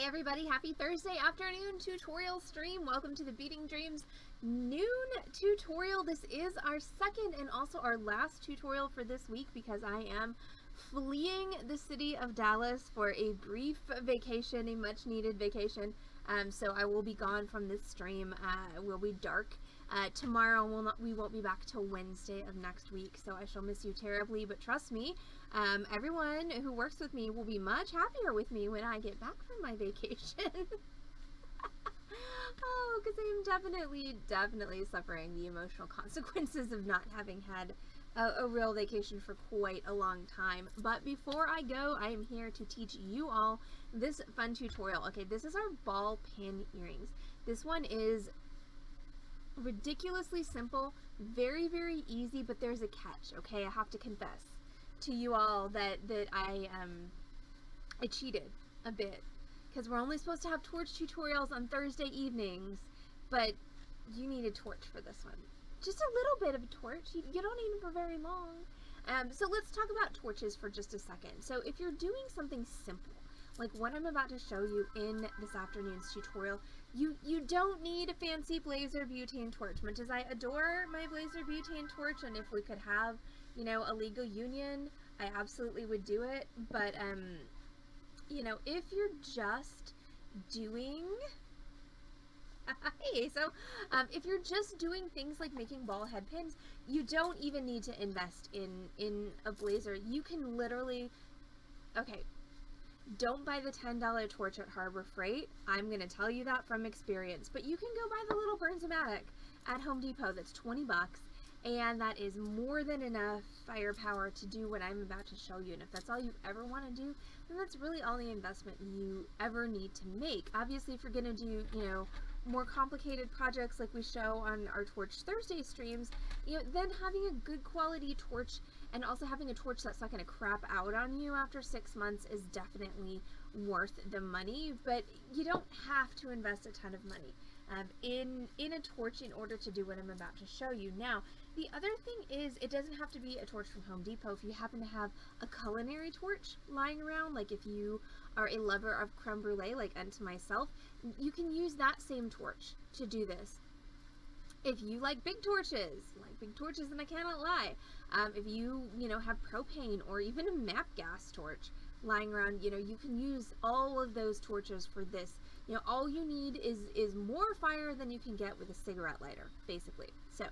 Hey everybody, happy Thursday afternoon tutorial stream. Welcome to the Beading Dreams noon tutorial. This is our second and also our last tutorial for this week because I am fleeing the city of Dallas for a brief vacation, a much needed vacation. So I will be gone from this stream. It will be dark. Tomorrow we won't be back till Wednesday of next week, so I shall miss you terribly, but trust me, everyone who works with me will be much happier with me when I get back from my vacation. Oh, because I'm definitely suffering the emotional consequences of not having had a real vacation for quite a long time. But before I go, I am here to teach you all this fun tutorial. Okay, this is our ball pin earrings. This one is ridiculously simple, very easy, but there's a catch. Okay, I have to confess to you all that I cheated a bit because we're only supposed to have torch tutorials on Thursday evenings, but you need a torch for this one. Just a little bit of a torch. You don't need them for very long. So let's talk about torches for just a second. So if you're doing something simple like what I'm about to show you in this afternoon's tutorial, you don't need a fancy Blazer butane torch. Much as I adore my Blazer butane torch, and if we could have, you know, a legal union, I absolutely would do it. But you know, if you're just doing if you're just doing things like making ball head pins, you don't even need to invest in a Blazer. You can literally, okay, don't buy the $10 torch at Harbor Freight. I'm going to tell you that from experience. But you can go buy the little Burns-O-Matic at Home Depot. That's 20 bucks. And that is more than enough firepower to do what I'm about to show you. And if that's all you ever want to do, then that's really all the investment you ever need to make. Obviously, if you're going to do, you know, more complicated projects like we show on our Torch Thursday streams, you know, then having a good quality torch and also having a torch that's not going to crap out on you after 6 months is definitely worth the money. But you don't have to invest a ton of money in a torch in order to do what I'm about to show you. Now, the other thing is, it doesn't have to be a torch from Home Depot. If you happen to have a culinary torch lying around, like if you are a lover of creme brulee like unto myself, you can use that same torch to do this. If you like big torches, and I cannot lie, if you know, have propane or even a MAP gas torch lying around, you know, you can use all of those torches for this. You know, all you need is more fire than you can get with a cigarette lighter, basically. So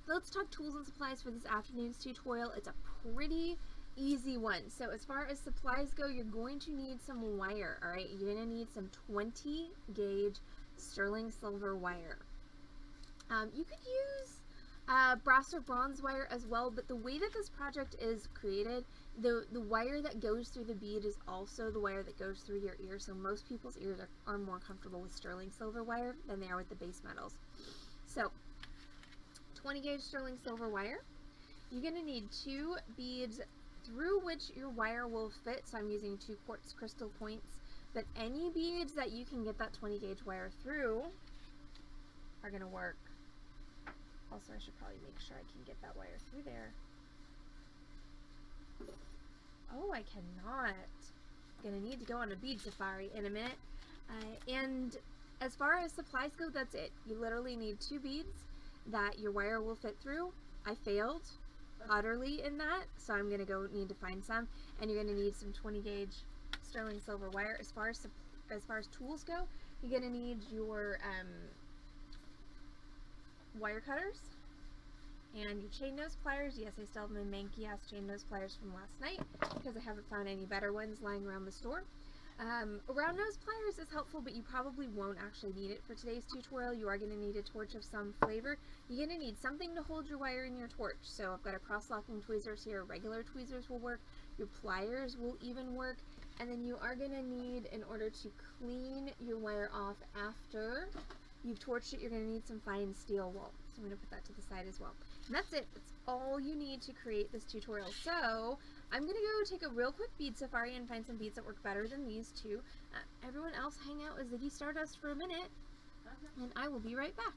let's talk tools and supplies for this afternoon's tutorial. It's a pretty easy one. So as far as supplies go, you're going to need some wire, all right? You're going to need some 20 gauge sterling silver wire. You could use brass or bronze wire as well, but the way that this project is created, the wire that goes through the bead is also the wire that goes through your ear, so most people's ears are more comfortable with sterling silver wire than they are with the base metals. So 20 gauge sterling silver wire. You're going to need 2 beads through which your wire will fit, so I'm using 2 quartz crystal points, but any beads that you can get that 20 gauge wire through are going to work. Also, I should probably make sure I can get that wire through there. Oh, I cannot. I'm going to need to go on a bead safari in a minute. And as far as supplies go, that's it. You literally need 2 beads that your wire will fit through. I failed utterly in that, so I'm going to need to find some. And you're going to need some 20 gauge sterling silver wire. As far as tools go, you're going to need your wire cutters and your chain nose pliers. Yes, I still have my manky ass chain nose pliers from last night because I haven't found any better ones lying around the store. Round nose pliers is helpful, but you probably won't actually need it for today's tutorial. You are going to need a torch of some flavor. You're going to need something to hold your wire in your torch. So I've got a cross-locking tweezers here. Regular tweezers will work. Your pliers will even work. And then you are going to need, in order to clean your wire off after you've torched it, you're going to need some fine steel wool. So I'm going to put that to the side as well. And that's it. That's all you need to create this tutorial. So I'm going to go take a real quick bead safari and find some beads that work better than these 2. Everyone else hang out with Ziggy Stardust for a minute, and I will be right back.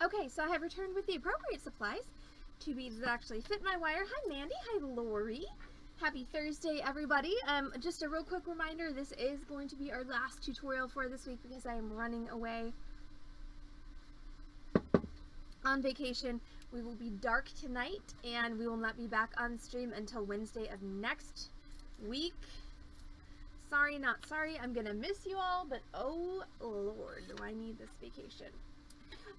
Okay, so I have returned with the appropriate supplies. 2 beads that actually fit my wire. Hi Mandy, hi Lori. Happy Thursday everybody. Just a real quick reminder, this is going to be our last tutorial for this week because I am running away on vacation. We will be dark tonight and we will not be back on stream until Wednesday of next week. Sorry, not sorry. I'm gonna miss you all, but oh Lord, do I need this vacation.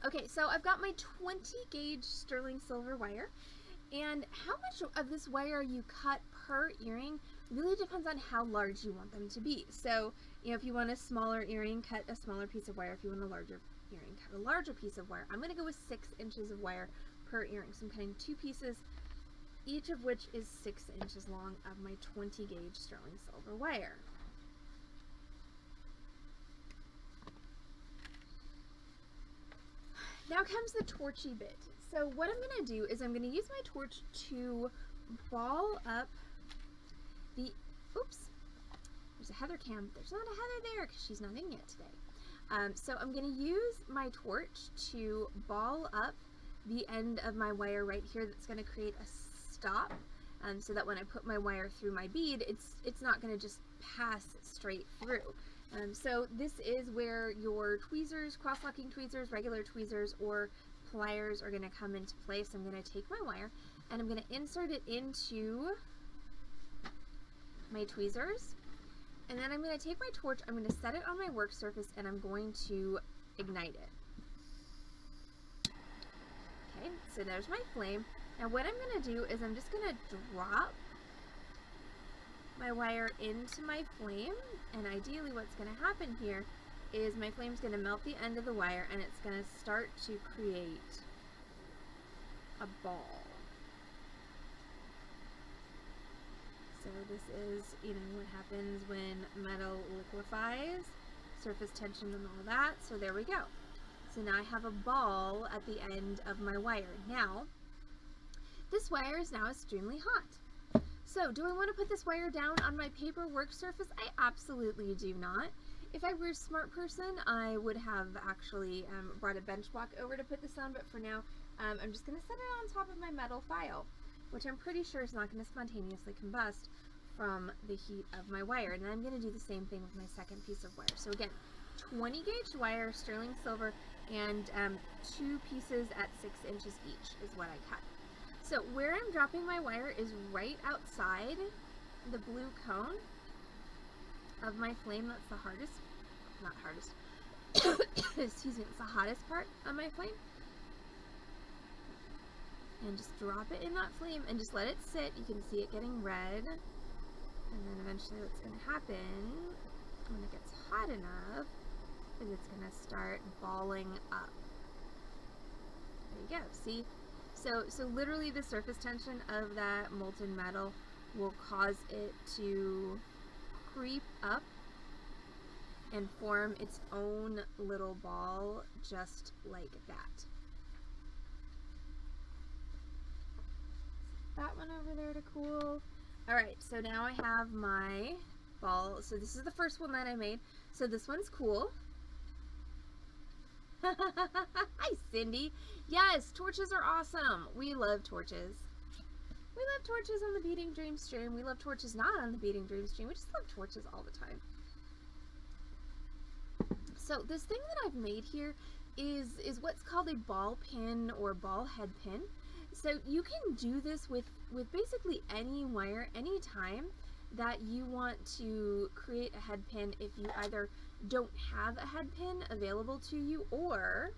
Okay, so I've got my 20 gauge sterling silver wire, and how much of this wire you cut per earring really depends on how large you want them to be. So, you know, if you want a smaller earring, cut a smaller piece of wire. If you want a larger earring, cut a larger piece of wire. I'm going to go with 6 inches of wire per earring. So I'm cutting 2 pieces, each of which is 6 inches long of my 20 gauge sterling silver wire. Now comes the torchy bit. So what I'm going to do is I'm going to use my torch to ball up the, oops, there's a Heather cam. There's not a Heather there because she's not in yet today. So I'm going to use my torch to ball up the end of my wire right here. That's going to create a stop, so that when I put my wire through my bead, it's not going to just pass straight through. So this is where your tweezers, cross-locking tweezers, regular tweezers, or pliers are going to come into place. I'm going to take my wire and I'm going to insert it into my tweezers, and then I'm going to take my torch, I'm going to set it on my work surface, and I'm going to ignite it. Okay, so there's my flame. Now what I'm going to do is I'm just going to drop my wire into my flame, and ideally what's going to happen here is my flame's going to melt the end of the wire and it's going to start to create a ball. So this is, you know, what happens when metal liquefies, surface tension and all that. So there we go. So now I have a ball at the end of my wire. Now, this wire is now extremely hot. So, do I want to put this wire down on my paper work surface? I absolutely do not. If I were a smart person, I would have actually brought a bench block over to put this on, but for now, I'm just going to set it on top of my metal file, which I'm pretty sure is not going to spontaneously combust from the heat of my wire. And then I'm going to do the same thing with my second piece of wire. So again, 20 gauge wire, sterling silver, and 2 pieces at 6 inches each is what I cut. So where I'm dropping my wire is right outside the blue cone of my flame. That's the hardest, not hardest, excuse me, it's the hottest part of my flame. And just drop it in that flame and just let it sit. You can see it getting red. And then eventually what's going to happen when it gets hot enough is it's going to start balling up. There you go, see? So literally the surface tension of that molten metal will cause it to creep up and form its own little ball just like that. That one over there to cool. Alright, so now I have my ball. So this is the first one that I made. So this one's cool. Hi, Cindy. Yes, torches are awesome. We love torches. We love torches on the Beading Dream stream. We love torches not on the Beading Dream stream. We just love torches all the time. So this thing that I've made here is what's called a ball pin or ball head pin. So you can do this with basically any wire, anytime that you want to create a head pin if you either don't have a head pin available to you, or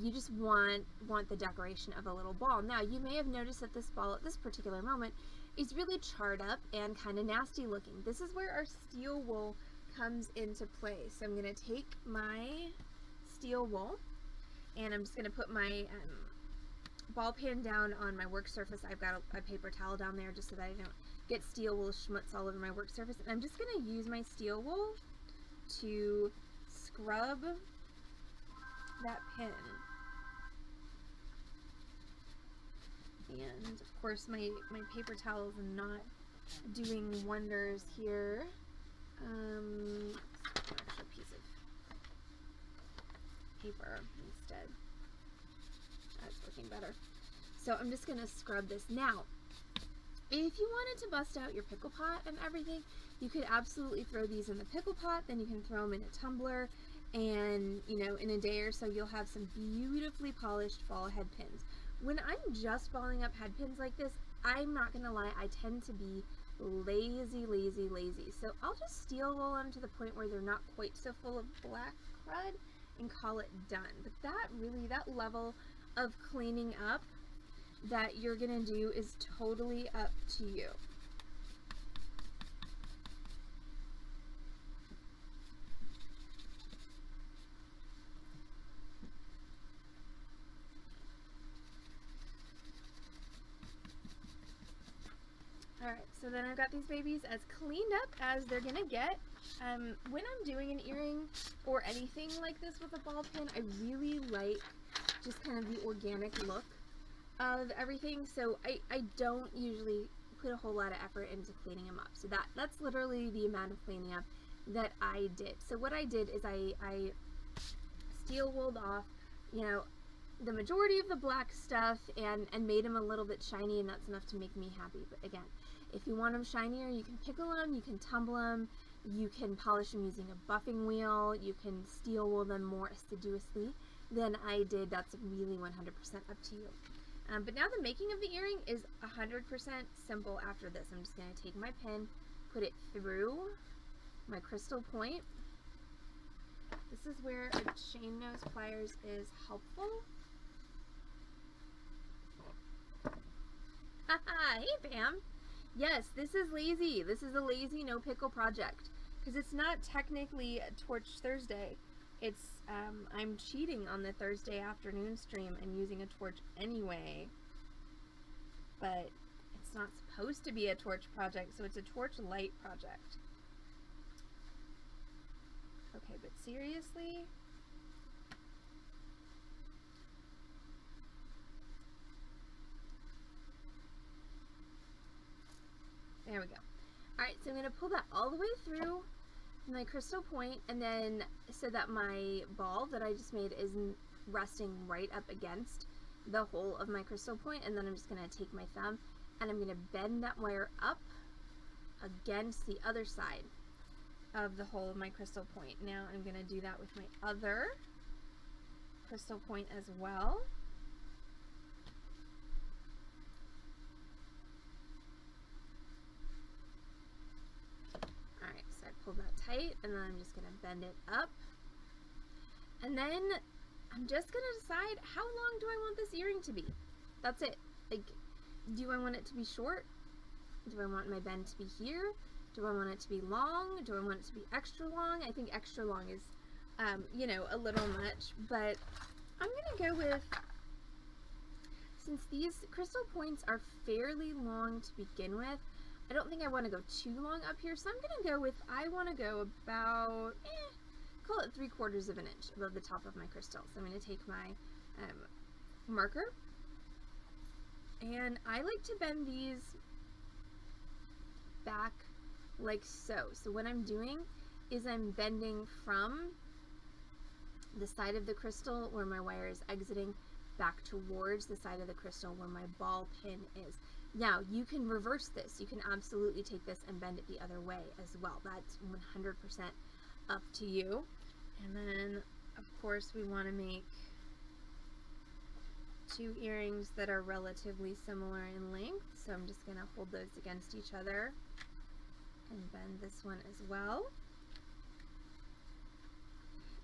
you just want the decoration of a little ball. Now, you may have noticed that this ball at this particular moment is really charred up and kind of nasty looking. This is where our steel wool comes into play. So I'm going to take my steel wool and I'm just going to put my ball pin down on my work surface. I've got a paper towel down there just so that I don't get steel wool schmutz all over my work surface. And I'm just going to use my steel wool to scrub that pin. And of course my paper towels are not doing wonders here. Extra piece of paper instead. That's looking better. So I'm just going to scrub this. Now, if you wanted to bust out your pickle pot and everything, you could absolutely throw these in the pickle pot, then you can throw them in a tumbler, and, you know, in a day or so you'll have some beautifully polished ball head pins. When I'm just balling up head pins like this, I'm not going to lie, I tend to be lazy. So I'll just steel wool them to the point where they're not quite so full of black crud and call it done. But that level of cleaning up that you're going to do is totally up to you. Alright, so then I've got these babies as cleaned up as they're gonna get. When I'm doing an earring or anything like this with a ball pin, I really like just kind of the organic look of everything, so I don't usually put a whole lot of effort into cleaning them up. So that's literally the amount of cleaning up that I did. So what I did is I steel wooled off, you know, the majority of the black stuff and made them a little bit shiny, and that's enough to make me happy. But again, if you want them shinier, you can pickle them, you can tumble them, you can polish them using a buffing wheel, you can steel wool them more assiduously than I did. That's really 100% up to you. But now the making of the earring is 100% simple after this. I'm just going to take my pin, put it through my crystal point. This is where a chain nose pliers is helpful. Haha, hey Pam! Yes, this is lazy. This is a lazy no pickle project. Because it's not technically a Torch Thursday. It's, I'm cheating on the Thursday afternoon stream and using a torch anyway. But it's not supposed to be a torch project, so it's a torch light project. Okay, but seriously? There we go. Alright, so I'm going to pull that all the way through my crystal point, and then so that my ball that I just made is resting right up against the hole of my crystal point, and then I'm just going to take my thumb and I'm going to bend that wire up against the other side of the hole of my crystal point. Now I'm going to do that with my other crystal point as well. Alright, so I pulled that tight, and then I'm just going to bend it up. And then I'm just going to decide, how long do I want this earring to be? That's it. Like, do I want it to be short? Do I want my bend to be here? Do I want it to be long? Do I want it to be extra long? I think extra long is, you know, a little much, but I'm going to go with, since these crystal points are fairly long to begin with, I don't think I want to go too long up here, so I'm going to go with, I want to go about, call it 3/4 of an inch above the top of my crystal. So I'm going to take my marker, and I like to bend these back like so. So what I'm doing is I'm bending from the side of the crystal where my wire is exiting back towards the side of the crystal where my ball pin is. Now you can reverse this. You can absolutely take this and bend it the other way as well. That's 100% up to you. And then of course we want to make two earrings that are relatively similar in length. So I'm just going to hold those against each other and bend this one as well.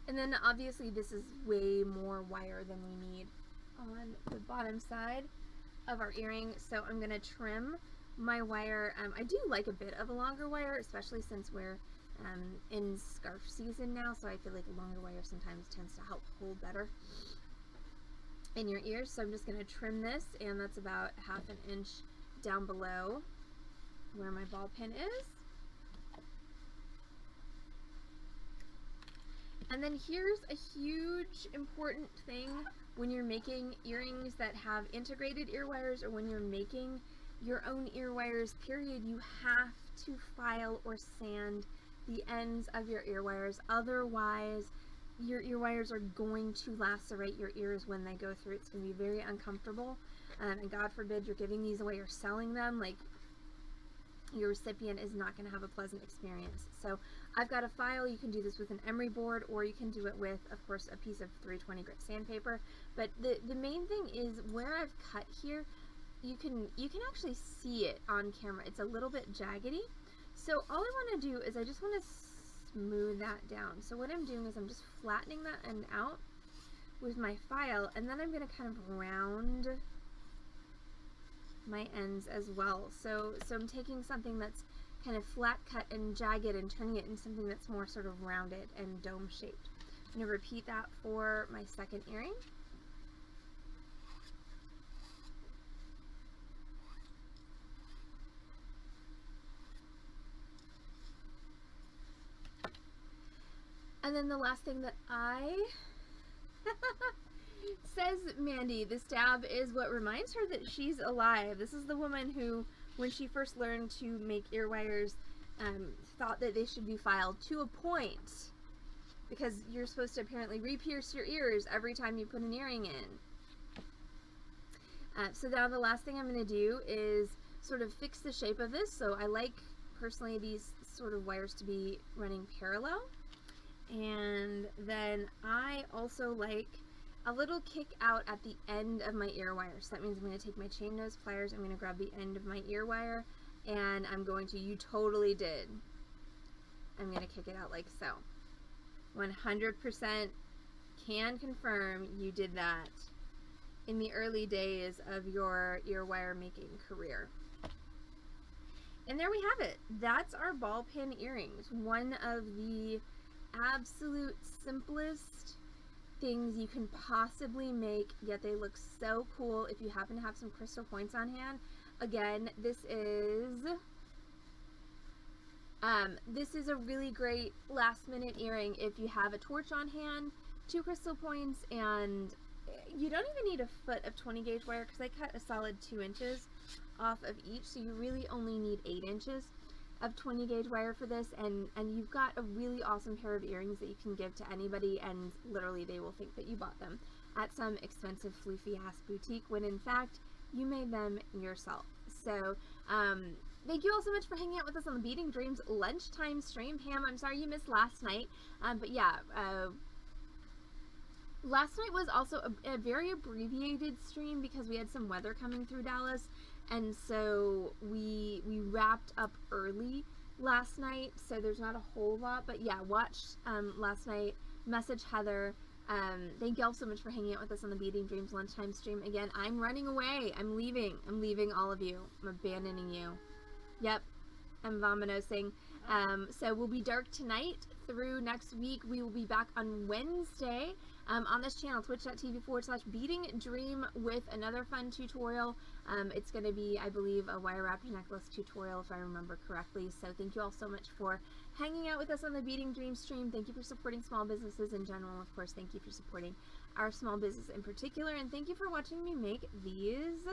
And then obviously this is way more wire than we need on the bottom side of our earring, so I'm going to trim my wire. I do like a bit of a longer wire, especially since we're in scarf season now, so I feel like a longer wire sometimes tends to help hold better in your ears. So I'm just going to trim this, and that's about 1/2 inch down below where my ball pin is. And then here's a huge important thing when you're making earrings that have integrated ear wires, or when you're making your own ear wires, period. You have to file or sand the ends of your ear wires. Otherwise, your ear wires are going to lacerate your ears when they go through. It's going to be very uncomfortable. And God forbid you're giving these away or selling them. Like, your recipient is not going to have a pleasant experience. So I've got a file. You can do this with an emery board, or you can do it with, of course, a piece of 320 grit sandpaper. But the main thing is where I've cut here, you can actually see it on camera. It's a little bit jaggedy. So all I want to do is I just want to smooth that down. So what I'm doing is I'm just flattening that end out with my file, and then I'm going to kind of round my ends as well. So I'm taking something that's kind of flat cut and jagged and turning it into something that's more sort of rounded and dome shaped. I'm going to repeat that for my second earring. And then the last thing that says Mandy, the stab is what reminds her that she's alive. This is the woman who, when she first learned to make ear wires, thought that they should be filed to a point, because you're supposed to apparently re-pierce your ears every time you put an earring in. So now the last thing I'm going to do is sort of fix the shape of this. So I like, personally, these sort of wires to be running parallel. And then I also like a little kick out at the end of my ear wire. So that means I'm going to take my chain nose pliers, I'm going to grab the end of my ear wire, and I'm going to, you totally did, I'm going to kick it out like so. 100% can confirm you did that in the early days of your ear wire making career. And there we have it. That's our ball pin earrings. One of the absolute simplest things you can possibly make, yet they look so cool if you happen to have some crystal points on hand. Again, this is a really great last minute earring if you have a torch on hand, 2 crystal points, and you don't even need a foot of 20 gauge wire, because I cut a solid 2 inches off of each, so you really only need 8 inches of 20 gauge wire for this, and you've got a really awesome pair of earrings that you can give to anybody, and literally they will think that you bought them at some expensive floofy ass boutique, when in fact you made them yourself. So thank you all so much for hanging out with us on the Beading Dreams lunchtime stream. Pam, I'm sorry you missed last night, but yeah, last night was also a very abbreviated stream because we had some weather coming through Dallas. And so we wrapped up early last night, so there's not a whole lot, but yeah, watched last night, message Heather. Thank you all so much for hanging out with us on the Beading Dreams lunchtime stream. Again, I'm running away. I'm leaving all of you. I'm abandoning you. Yep, I'm vominosing. So we'll be dark tonight through next week. We will be back on Wednesday on this channel, twitch.tv/beadingdream, with another fun tutorial. It's going to be, I believe, a wire wrapped necklace tutorial, if I remember correctly. So thank you all so much for hanging out with us on the Beading Dream stream. Thank you for supporting small businesses in general. Of course, thank you for supporting our small business in particular. And thank you for watching me make these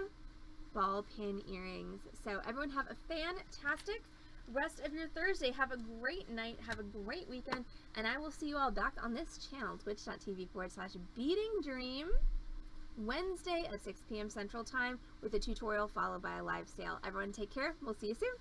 ball pin earrings. So everyone have a fantastic rest of your Thursday. Have a great night. Have a great weekend. And I will see you all back on this channel, twitch.tv/beadingdream, Wednesday at 6 p.m. Central Time, with a tutorial followed by a live sale. Everyone take care. We'll see you soon.